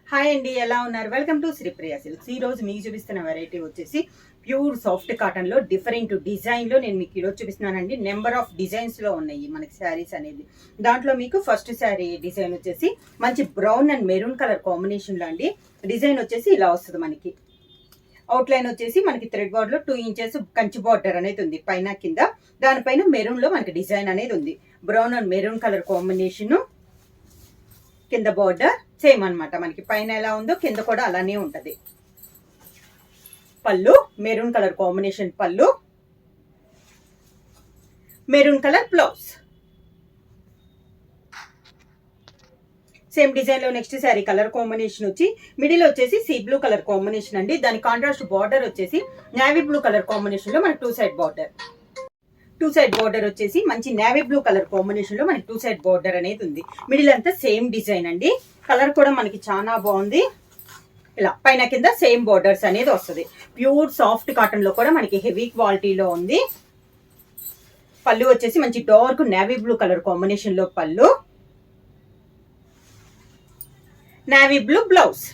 Hi అండి, ఎలా ఉన్నారు? Welcome to Sripriya silks. ఈ రోజు మీకు చూపిస్తున్న వెరైటీ వచ్చేసి ప్యూర్ సాఫ్ట్ కాటన్ లో డిఫరెంట్ డిజైన్ లో నేను మీకు ఈరోజు చూపిస్తున్నానండి. నెంబర్ ఆఫ్ డిజైన్స్ లో ఉన్నాయి మనకి శారీస్ అనేది. దాంట్లో మీకు ఫస్ట్ శారీ డిజైన్ వచ్చేసి మంచి brown and maroon colour combination లో అండి. డిజైన్ వచ్చేసి ఇలా వస్తుంది మనకి. అవుట్ లైన్ వచ్చేసి మనకి థ్రెడ్ బార్డర్ లో 2 ఇంచెస్ కంచి బార్డర్ అనేది ఉంది పైన కింద. దానిపైన మెరూన్ లో మనకి డిజైన్ అనేది ఉంది. Brown and maroon colour combination, కింద బార్డర్ సేమ్ అన్నమాట. మనకి పైన ఎలా ఉందో కింద కూడా అలానే ఉంటది. పళ్ళు మెరూన్ కలర్ కాంబినేషన్, పళ్ళు maroon colour blouse. Same design లో నెక్స్ట్ శారీ కలర్ కాంబినేషన్ వచ్చి మిడిల్ వచ్చేసి సీ బ్లూ కలర్ కాంబినేషన్ అండి. దాని కాంట్రాస్ట్ బార్డర్ వచ్చేసి నేవీ బ్లూ కలర్ కాంబినేషన్ లో మనకి టూ సైడ్ బార్డర్ వచ్చేసి మంచి నేవీ బ్లూ కలర్ కాంబినేషన్ లో మనకి టూ సైడ్ బార్డర్ అనేది ఉంది. మిడిల్ అంతా సేమ్ డిజైన్ అండి. కలర్ కూడా మనకి చాలా బాగుంది. ఇలా పైన కింద సేమ్ బార్డర్స్ అనేది వస్తుంది. ప్యూర్ సాఫ్ట్ కాటన్ లో కూడా మనకి హెవీ క్వాలిటీలో ఉంది. పళ్ళు వచ్చేసి మంచి dark navy blue colour combination లో పళ్ళు, navy blue blouse.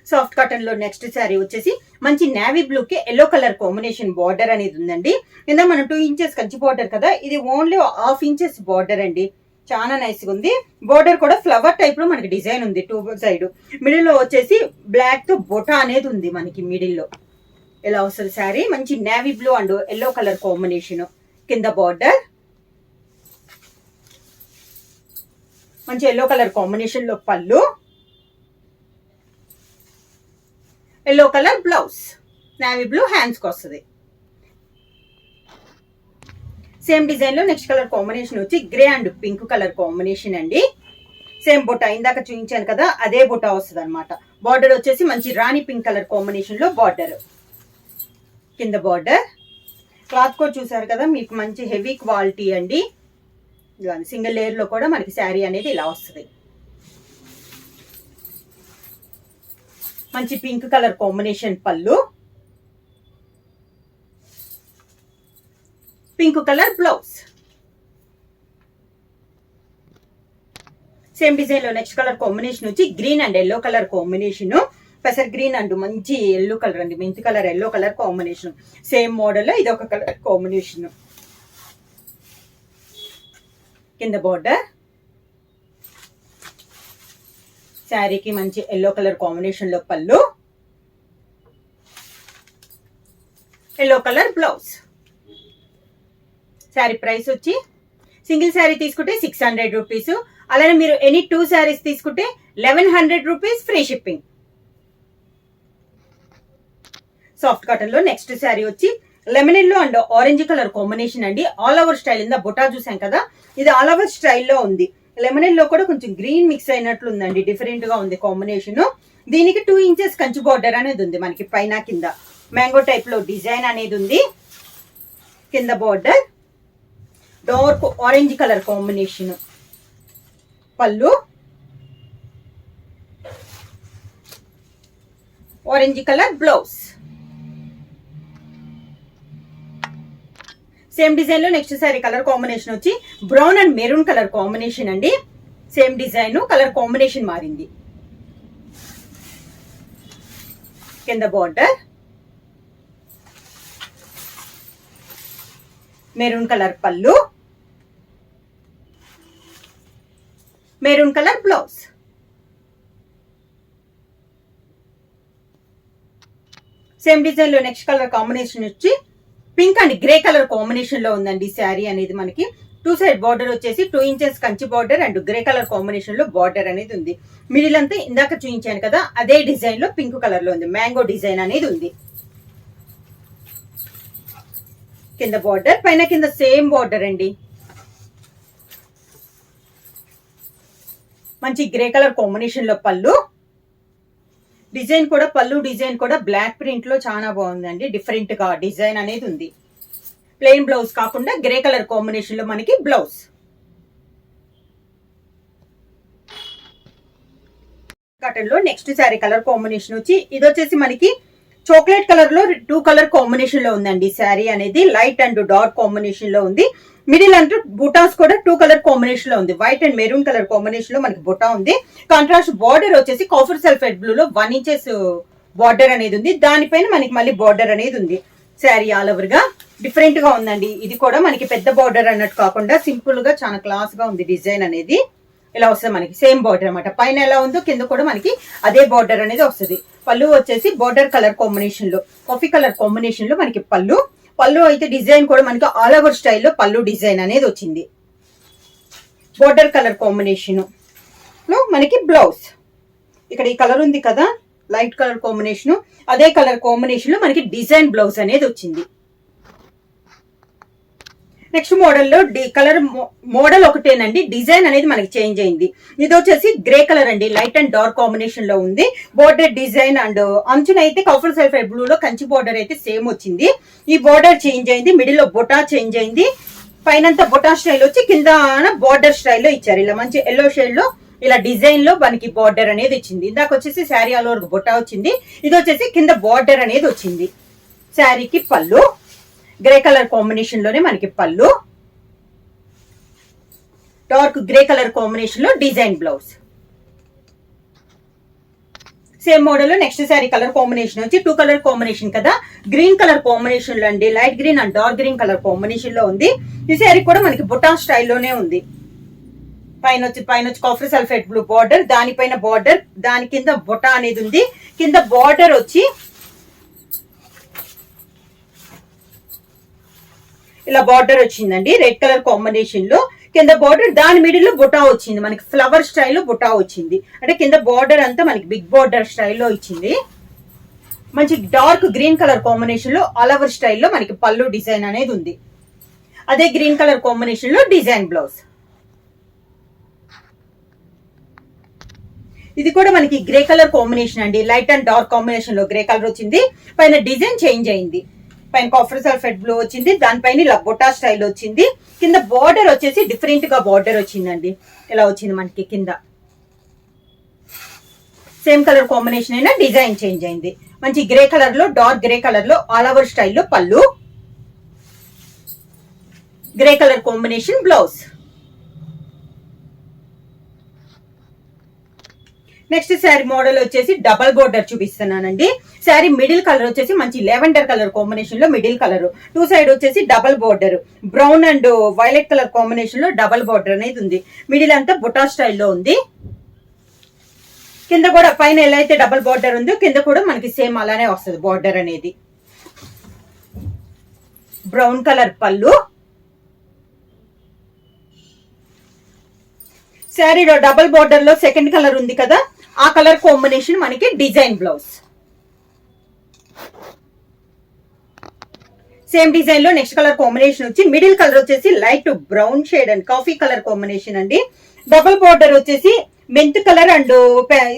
Soft cotton లో నెక్స్ట్ శారీ వచ్చేసి మంచి నేవీ బ్లూ కి ఎల్లో కలర్ కాంబినేషన్ బార్డర్ అనేది ఉందండి. కింద మనం 2 ఇంచెస్ కంచి బార్డర్ కదా, ఇది ఓన్లీ 1/2 ఇంచెస్ బార్డర్ అండి. చాలా నైస్ గా ఉంది. బార్డర్ కూడా ఫ్లవర్ టైప్ లో మనకి డిజైన్ ఉంది టూ సైడ్. మిడిల్ లో వచ్చేసి బ్లాక్ తో బొటా అనేది ఉంది మనకి మిడిల్ లో. ఇలా వస్తుంది శారీ. మంచి navy blue and yellow colour combination, కింద బార్డర్ మంచి ఎల్లో కలర్ కాంబినేషన్ లో పళ్ళు, yellow colour blouse, navy blue hands కి వస్తుంది. సేమ్ డిజైన్ లో నెక్స్ట్ కలర్ కాంబినేషన్ వచ్చి grey and pink colour combination అండి. సేమ్ బొటా ఇందాక చూపించాను కదా, అదే బొటా వస్తుంది అనమాట. బార్డర్ వచ్చేసి మంచి రాణి పింక్ కలర్ కాంబినేషన్ లో బార్డర్, కింద బార్డర్. క్లాత్ కూడా చూసారు కదా, మీకు మంచి హెవీ క్వాలిటీ అండి. సింగిల్ లేయర్ లో కూడా మనకి శారీ అనేది ఇలా వస్తుంది. మంచి పింక్ కలర్ కాంబినేషన్ పళ్ళు, pink colour blouse. Same design లో నెక్స్ట్ కలర్ కాంబినేషన్ వచ్చి green and yellow colour combination. పెసర్ గ్రీన్ అండ్ మంచి ఎల్లో కలర్ అండి, మెంతి colour yellow colour combination. Same model లో ఇది ఒక కలర్ కాంబినేషన్. కింద బార్డర్ శారీకి మంచి ఎల్లో కలర్ కాంబినేషన్ లో పళ్ళు, yellow colour blouse. Sari price వచ్చి సింగిల్ శారీ తీసుకుంటే 600 రూపీస్. అలానే మీరు ఎనీ 2 శారీస్ తీసుకుంటే 1100 rupees free shipping. Soft cotton లో నెక్స్ట్ శారీ వచ్చి lemon yellow and orange colour combination అండి. ఆల్ ఓవర్ స్టైల్ ఇందా బొటా చూసాం కదా, ఇది ఆల్ ఓవర్ స్టైల్లో ఉంది. లెమన్ ఎల్లో కూడా కొంచెం గ్రీన్ మిక్స్ అయినట్లు ఉందండి, డిఫరెంట్ గా ఉంది కాంబినేషన్. దీనికి 2 ఇంచెస్ కంచి బార్డర్ అనేది ఉంది మనకి పైన కింద. మ్యాంగో టైప్ లో డిజైన్ అనేది ఉంది. కింద border dark orange colour combination, పళ్ళు orange colour blouse. Same design లో నెక్స్ట్ సారీ కలర్ కాంబినేషన్ వచ్చి brown and maroon colour combination అండి. సేమ్ డిజైన్ కలర్ కాంబినేషన్ మారింది. కింద బార్డర్ మెరూన్ కలర్ పళ్ళు, maroon colour blouse. Same design లో నెక్స్ట్ కలర్ కాంబినేషన్ వచ్చి pink and grey colour combination లో ఉందండి శారీ అనేది మనకి. 2 సైడ్ బార్డర్ వచ్చేసి 2 inches Kanchi border and grey colour combination లో బార్డర్ అనేది ఉంది. మిడిల్ అంతా ఇందాక చూపించాను కదా, అదే డిజైన్ లో పింక్ కలర్ లో ఉంది. మ్యాంగో డిజైన్ అనేది ఉంది. కింద బార్డర్ పైన కింద సేమ్ బార్డర్ అండి. మంచి గ్రే కలర్ కాంబినేషన్ లో పళ్ళు. డిజైన్ కూడా పళ్ళు డిజైన్ కూడా బ్లాక్ ప్రింట్ లో చాలా బాగుందండి. డిఫరెంట్ గా డిజైన్ అనేది ఉంది. ప్లెయిన్ బ్లౌజ్ కాకుండా గ్రే కలర్ కాంబినేషన్ లో మనకి బ్లౌజ్. కాటన్ లో నెక్స్ట్ శారీ కలర్ కాంబినేషన్ వచ్చి ఇది వచ్చేసి మనకి చాక్లెట్ కలర్ లో 2 కలర్ కాంబినేషన్ లో ఉందండి శారీ అనేది. లైట్ అండ్ డార్క్ కాంబినేషన్ లో ఉంది. మిడిల్ అంటే బుటాస్ కూడా 2 కలర్ కాంబినేషన్ లో ఉంది. White and maroon colour combination లో మనకి బుటా ఉంది. కాంట్రాస్ట్ బార్డర్ వచ్చేసి కాఫర్ సల్ఫేట్ బ్లూ లో 1 ఇంచెస్ బార్డర్ అనేది ఉంది. దానిపైన మనకి మళ్ళీ బార్డర్ అనేది ఉంది. శారీ ఆల్ ఓవర్ గా డిఫరెంట్ గా ఉందండి. ఇది కూడా మనకి పెద్ద బార్డర్ అన్నట్టు కాకుండా సింపుల్ గా చాలా క్లాస్ గా ఉంది. డిజైన్ అనేది ఇలా వస్తుంది మనకి సేమ్ బార్డర్ అనమాట. పైన ఎలా ఉందో కింద కూడా మనకి అదే బార్డర్ అనేది వస్తుంది. పళ్ళు వచ్చేసి బార్డర్ కలర్ కాంబినేషన్ లో కాఫీ కలర్ కాంబినేషన్ లో మనకి పళ్ళు అయితే డిజైన్ కూడా మనకి ఆల్ ఓవర్ స్టైల్లో పళ్ళు డిజైన్ అనేది వచ్చింది. బార్డర్ కలర్ కాంబినేషన్ లో మనకి బ్లౌజ్ ఇక్కడ ఈ కలర్ ఉంది కదా లైట్ కలర్ కాంబినేషన్, అదే కలర్ కాంబినేషన్ లో మనకి డిజైన్ బ్లౌజ్ అనేది వచ్చింది. నెక్స్ట్ మోడల్లో కలర్ మోడల్ ఒకటేనండి, డిజైన్ అనేది మనకి చేంజ్ అయింది. ఇది వచ్చేసి గ్రే కలర్ అండి, లైట్ అండ్ డార్క్ కాంబినేషన్ లో ఉంది. బోర్డర్ డిజైన్ అండ్ అంచున అయితే కాఫర్ సల్ఫేట్ బ్లూ లో కంచి బోర్డర్ అయితే సేమ్ వచ్చింది. ఈ బోర్డర్ చేంజ్ అయింది, మిడిల్ లో బొటా చేంజ్ అయింది. పైన బొటా స్టైల్ వచ్చి కింద బోర్డర్ స్టైల్లో ఇచ్చారు. ఇలా మంచి ఎల్లో షేడ్ లో ఇలా డిజైన్ లో మనకి బార్డర్ అనేది ఇచ్చింది. ఇందాక వచ్చేసి శారీ ఆల్ ఓవర్ బొటా వచ్చింది. ఇది వచ్చేసి కింద బార్డర్ అనేది వచ్చింది. శారీకి పళ్ళు గ్రే కలర్ కాంబినేషన్ లోనే మనకి పళ్ళు, డార్క్ గ్రే కలర్ కాంబినేషన్ లో డిజైన్ బ్లౌజ్. సేమ్ మోడల్ లో నెక్స్ట్ శారీ కలర్ కాంబినేషన్ వచ్చి 2 కలర్ కాంబినేషన్ కదా, గ్రీన్ కలర్ కాంబినేషన్ లో అండి. Light green and dark green colour combination లో ఉంది. ఈ శారీ కూడా మనకి బుటా స్టైల్లోనే ఉంది. పైన వచ్చి కాఫర్ సల్ఫేట్ బ్లూ బార్డర్, దానిపైన బార్డర్, దాని కింద బొటా అనేది ఉంది. కింద బార్డర్ వచ్చి ఇలా బార్డర్ వచ్చిందండి రెడ్ కలర్ కాంబినేషన్ లో. కింద బార్డర్ దాని మిడిల్ లో బుటా వచ్చింది, మనకి ఫ్లవర్ స్టైల్లో బుటా వచ్చింది. అంటే కింద బార్డర్ అంతా మనకి బిగ్ బార్డర్ స్టైల్లో ఇచ్చింది. మంచి డార్క్ గ్రీన్ కలర్ కాంబినేషన్ లో ఆల్ ఓవర్ స్టైల్లో మనకి పళ్ళు డిజైన్ అనేది ఉంది. అదే గ్రీన్ కలర్ కాంబినేషన్ లో డిజైన్ బ్లౌజ్. ఇది కూడా మనకి గ్రే కలర్ కాంబినేషన్ అండి, లైట్ అండ్ డార్క్ కాంబినేషన్ లో గ్రే కలర్ వచ్చింది. పైన డిజైన్ చేంజ్ అయింది. పైన కాఫర్ సల్ఫేట్ బ్లూ వచ్చింది, దానిపైన ఇలా బొటా స్టైల్ వచ్చింది. కింద బార్డర్ వచ్చేసి డిఫరెంట్ గా బార్డర్ వచ్చిందండి. ఇలా వచ్చింది మనకి కింద. సేమ్ కలర్ కాంబినేషన్ అయినా డిజైన్ చేంజ్ అయింది. మంచి గ్రే కలర్ లో డార్క్ గ్రే కలర్ లో ఆల్ ఓవర్ స్టైల్లో పళ్ళు, grey colour combination blouse. Next sari model వచ్చేసి డబల్ బోర్డర్ చూపిస్తున్నానండి. శారీ మిడిల్ కలర్ వచ్చేసి మంచి లెవెండర్ కలర్ కాంబినేషన్ లో మిడిల్ కలర్, 2 సైడ్ వచ్చేసి double border, brown and violet colour combination లో డబల్ బోర్డర్ అనేది ఉంది. మిడిల్ అంతా బుటా స్టైల్లో ఉంది. కింద కూడా పైన ఎలా అయితే డబల్ బోర్డర్ ఉందో కింద కూడా మనకి సేమ్ అలానే వస్తుంది బోర్డర్ అనేది. బ్రౌన్ కలర్ పళ్ళు, శారీలో డబల్ బోర్డర్ లో సెకండ్ కలర్ ఉంది కదా, ఆ కలర్ కాంబినేషన్ మనకి డిజైన్ బ్లౌజ్. సేమ్ డిజైన్ లో నెక్స్ట్ కలర్ కాంబినేషన్ వచ్చి మిడిల్ కలర్ వచ్చేసి light brown shade and coffee colour combination అండి. డబల్ బోర్డర్ వచ్చేసి మెంత్ కలర్ అండ్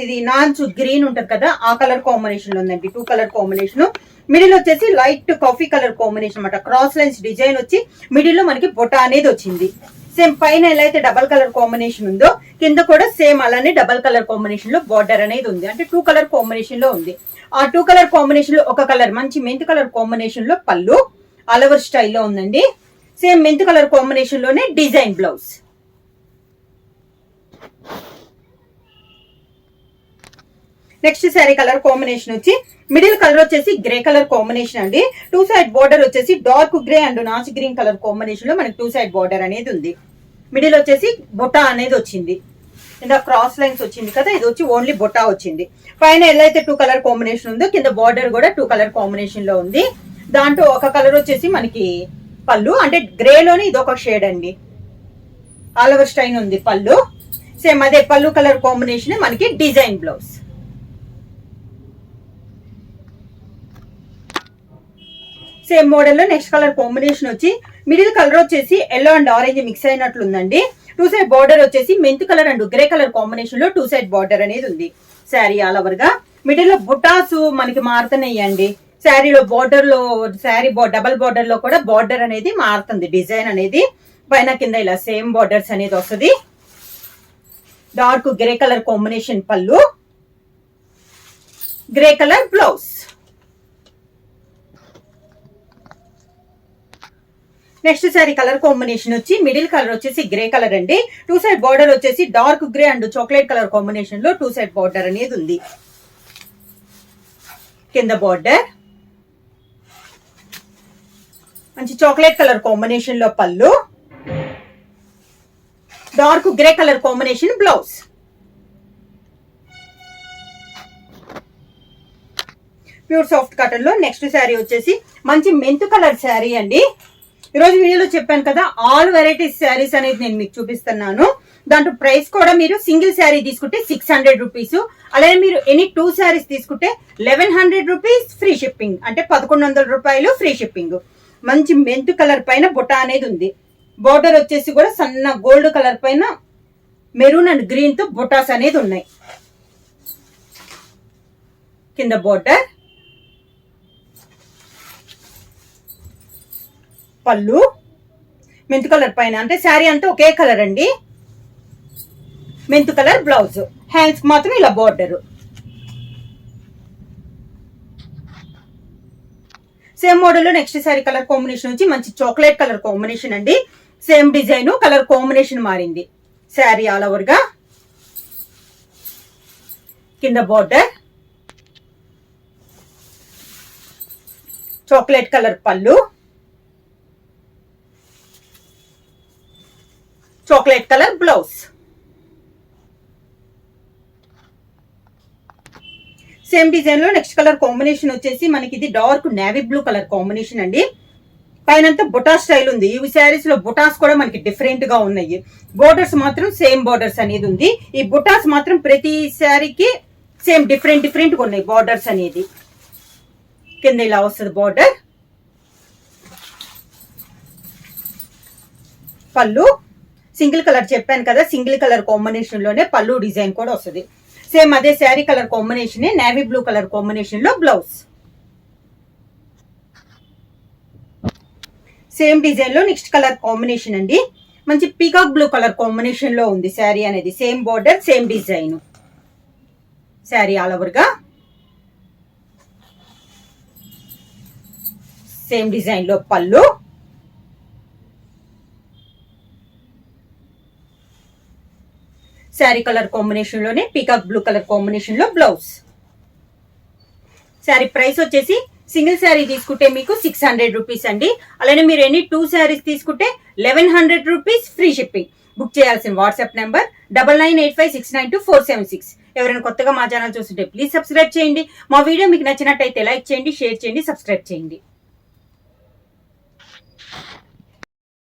ఇది నాన్స్ గ్రీన్ ఉంటది కదా, ఆ కలర్ కాంబినేషన్ లో ఉందండి. 2 కలర్ కాంబినేషన్. మిడిల్ వచ్చేసి లైట్ కాఫీ కలర్ కాంబినేషన్ అనమాట. క్రాస్ లైన్స్ డిజైన్ వచ్చి మిడిల్ లో మనకి బొటా అనేది వచ్చింది. సేమ్ పైన ఎలా అయితే డబల్ కలర్ కాంబినేషన్ ఉందో కింద కూడా సేమ్ అలానే డబల్ కలర్ కాంబినేషన్ లో బార్డర్ అనేది ఉంది. అంటే 2 కలర్ కాంబినేషన్ లో ఉంది. ఆ 2 కలర్ కాంబినేషన్ లో ఒక కలర్ మంచి మెంత్ కలర్ కాంబినేషన్ లో పళ్ళు ఆల్ ఓవర్ స్టైల్లో ఉందండి. సేమ్ మెంత్ కలర్ కాంబినేషన్ లోనే design blouse. Next sari colour combination వచ్చి మిడిల్ కలర్ వచ్చేసి గ్రే కలర్ కాంబినేషన్ అండి. 2 సైడ్ బార్డర్ వచ్చేసి dark grey and notch green colour combination లో మనకి 2 సైడ్ బార్డర్ అనేది ఉంది. మిడిల్ వచ్చేసి బొటా అనేది వచ్చింది. ఇందా క్రాస్ లైన్స్ వచ్చింది కదా, ఇది వచ్చి ఓన్లీ బొటా వచ్చింది. పైన ఎలా అయితే 2 కలర్ కాంబినేషన్ ఉందో కింద బార్డర్ కూడా 2 కలర్ కాంబినేషన్ లో ఉంది. దాంట్లో ఒక కలర్ వచ్చేసి మనకి పళ్ళు, అంటే గ్రే లోనే ఇది ఒక షేడ్ అండి. ఆల్ ఓవర్ స్టైన్ ఉంది పళ్ళు. సేమ్ అదే పళ్ళు కలర్ కాంబినేషన్ మనకి డిజైన్ బ్లౌజ్. సేమ్ మోడల్ లో నెక్స్ట్ కలర్ కాంబినేషన్ వచ్చి మిడిల్ కలర్ వచ్చేసి ఎల్లో అండ్ ఆరెంజ్ మిక్స్ అయినట్లుందండి. 2 సైడ్ బార్డర్ వచ్చేసి మెంత్ colour and grey colour combination లో 2 సైడ్ బార్డర్ అనేది ఉంది. శారీ ఆల్ ఓవర్ గా మిడిల్ లో బుటాస్ మనకి మారుతున్నాయండి. శారీలో బార్డర్ లో శారీ డబల్ బార్డర్ లో కూడా బార్డర్ అనేది మారుతుంది. డిజైన్ అనేది పైన కింద ఇలా సేమ్ బార్డర్స్ అనేది వస్తుంది. డార్క్ గ్రే కలర్ కాంబినేషన్ పళ్ళు, grey colour blouse. Next sari colour combination వచ్చి మిడిల్ కలర్ వచ్చేసి గ్రే కలర్ అండి. 2 సైడ్ బార్డర్ వచ్చేసి dark grey and chocolate colour combination లో 2 సైడ్ బార్డర్ అనేది ఉంది. కింద బార్డర్ మంచి చాక్లెట్ కలర్ కాంబినేషన్ లో పళ్ళు, dark grey colour combination blouse. Pure soft cotton లో నెక్స్ట్ శారీ వచ్చేసి మంచి మెంతు కలర్ శారీ అండి. ఈరోజు వీడియోలో చెప్పాను కదా ఆల్ వెరైటీస్ శారీస్ అనేది నేను మీకు చూపిస్తున్నాను. దాంట్లో ప్రైస్ కూడా మీరు సింగిల్ శారీ తీసుకుంటే 600 రూపీస్, అలాగే మీరు ఎనీ 2 శారీస్ తీసుకుంటే 1100 రూపీస్ ఫ్రీ షిప్పింగ్, అంటే 1100 రూపాయలు ఫ్రీ షిప్పింగ్. మంచి మెంతు కలర్ పైన బుట్ట అనేది ఉంది. బోర్డర్ వచ్చేసి కూడా సన్న గోల్డ్ కలర్ పైన మెరూన్ అండ్ గ్రీన్ తో బుటాస్ అనేది ఉన్నాయి. కింద బోర్డర్, పళ్ళు మెంతు కలర్ పైన, అంటే శారీ అంతా ఒకే కలర్ అండి. మెంతు కలర్ బ్లౌజ్, హ్యాండ్స్ మాత్రం ఇలా బోర్డర్. సేమ్ మోడల్ లో నెక్స్ట్ శారీ కలర్ కాంబినేషన్ వచ్చి మంచి చాక్లెట్ కలర్ కాంబినేషన్ అండి. సేమ్ డిజైన్, కలర్ కాంబినేషన్ మారింది. శారీ ఆల్ ఓవర్ గా కింద బోర్డర్, చాక్లెట్ కలర్ పళ్ళు, chocolate colour blouse. Same design లో నెక్స్ట్ కలర్ కాంబినేషన్ వచ్చేసి మనకి ఇది dark navy blue colour combination అండి. పైనంతా బుటా స్టైల్ ఉంది. ఈ శారీస్ లో బుటాస్ కూడా మనకి డిఫరెంట్ గా ఉన్నాయి. బోర్డర్స్ మాత్రం సేమ్ బోర్డర్స్ అనేది ఉంది. ఈ బుటాస్ మాత్రం ప్రతి శారీకి సేమ్ డిఫరెంట్ గా ఉన్నాయి బోర్డర్స్ అనేది. కింద ఇలా వస్తుంది బోర్డర్, పళ్ళు సింగిల్ కలర్ చెప్పాను కదా, సింగిల్ కలర్ కాంబినేషన్ లోనే పళ్ళు డిజైన్ కూడా వస్తుంది. సేమ్ అదే sari colour combination navy blue colour combination లో బ్లౌజ్. సేమ్ డిజైన్ లో నెక్స్ట్ కలర్ కాంబినేషన్ అండి. మంచి పీకాక్ బ్లూ కలర్ కాంబినేషన్ లో ఉంది శారీ అనేది. Same border, same design. Sari all over గా సేమ్ డిజైన్ లో పళ్ళు, శారీ కలర్ కాంబినేషన్ లోనే పీకాక్ బ్లూ కలర్ కాంబినేషన్ లో బ్లౌజ్. శారీ ప్రైస్ వచ్చేసి సింగిల్ శారీ తీసుకుంటే మీకు 600 రూపీస్ అండి. అలానే మీరు ఎనీ 2 శారీస్ తీసుకుంటే 1100 రూపీస్ ఫ్రీ షిప్పింగ్. బుక్ చేయాల్సిన వాట్సాప్ నెంబర్ 9985692476. ఎవరైనా కొత్తగా మా ఛానల్ చూస్తుంటే ప్లీజ్ సబ్స్క్రైబ్ చేయండి. మా వీడియో మీకు నచ్చినట్టయితే లైక్ చేయండి, షేర్ చేయండి, సబ్స్క్రైబ్ చేయండి.